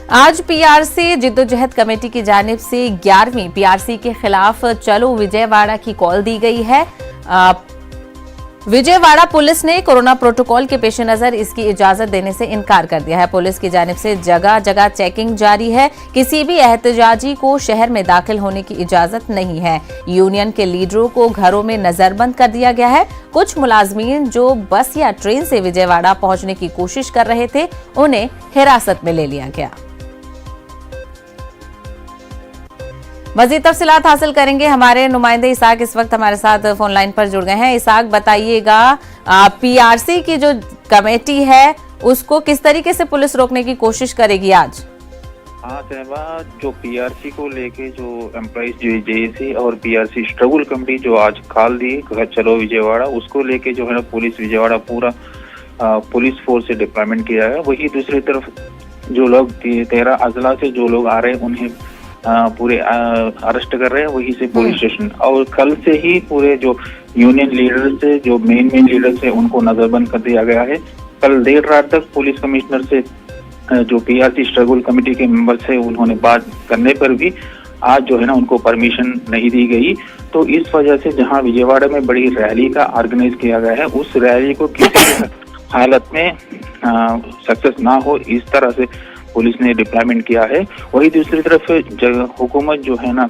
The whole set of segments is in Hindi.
आज पीआरसी जिद्दोजहद कमेटी की जानिब से 11वीं पीआरसी के खिलाफ चलो विजयवाड़ा की कॉल दी गई है। विजयवाड़ा पुलिस ने कोरोना प्रोटोकॉल के पेश नजर इसकी इजाजत देने से इनकार कर दिया है। पुलिस की जानिब से जगह जगह चेकिंग जारी है। किसी भी एहतजाजी को शहर में दाखिल होने की इजाजत नहीं है। यूनियन के लीडरों को घरों में नजरबंद कर दिया गया है। कुछ मुलाजमीन जो बस या ट्रेन से विजयवाड़ा पहुंचने की कोशिश कर रहे थे, उन्हें हिरासत में ले लिया गया। मजीद तफसीलात हासिल करेंगे। हमारे नुमाइंदे इसाक इस वक्त हमारे साथ फोन लाइन पर जुड़ गए हैं। इसाक, बताइएगा, पीआरसी की जो कमेटी है उसको किस तरीके से पुलिस रोकने की कोशिश करेगी आज? हाँ साहबा, जो पीआरसी को लेके जो एम्प्लॉइज जो जेएसी और पीआरसी स्ट्रगल कमेटी जो आज कॉल दी चलो विजयवाड़ा, उसको लेके जो है ना पुलिस विजयवाड़ा पूरा पुलिस फोर्स से डिप्लॉयमेंट किया है। वही दूसरी तरफ जो लोग 13 अजला से जो लोग आ रहे हैं उन्हें पूरे अरेस्ट कर रहे हैं वहीं से पुलिस स्टेशन। और कल से ही पूरे जो यूनियन लीडर से जो मेन लीडर से उनको नजरबंद कर दिया गया है। कल देर रात तक पुलिस कमिश्नर से जो पीआरसी स्ट्रगल कमेटी के मेंबर से उन्होंने बात करने पर भी आज जो है ना उनको परमिशन नहीं दी गई। तो इस वजह से जहां विजयवाड़ा में बड़ी रैली का ऑर्गेनाइज किया गया है, उस रैली को किसी हालत में सक्सेस ना हो इस तरह से पुलिस ने डिप्लॉयमेंट किया है। वही दूसरी तरफ हुकूमत जो है ना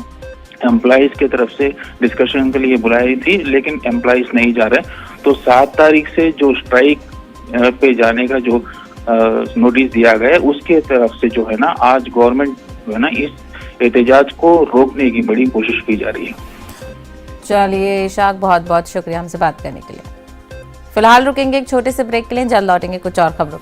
एम्प्लॉइज की तरफ से डिस्कशन के लिए बुलाई थी, लेकिन एम्प्लॉइज नहीं जा रहे। तो 7 तारीख से जो स्ट्राइक पे जाने का जो नोटिस दिया गया है, उसके तरफ से जो है ना आज गवर्नमेंट जो है ना इस एहतजाज को रोकने की बड़ी कोशिश की जा रही है। चलिए इशाक, बहुत बहुत शुक्रिया हमसे बात करने के लिए। फिलहाल रुकेंगे एक छोटे से ब्रेक के लिए, जल्द लौटेंगे कुछ और खबरों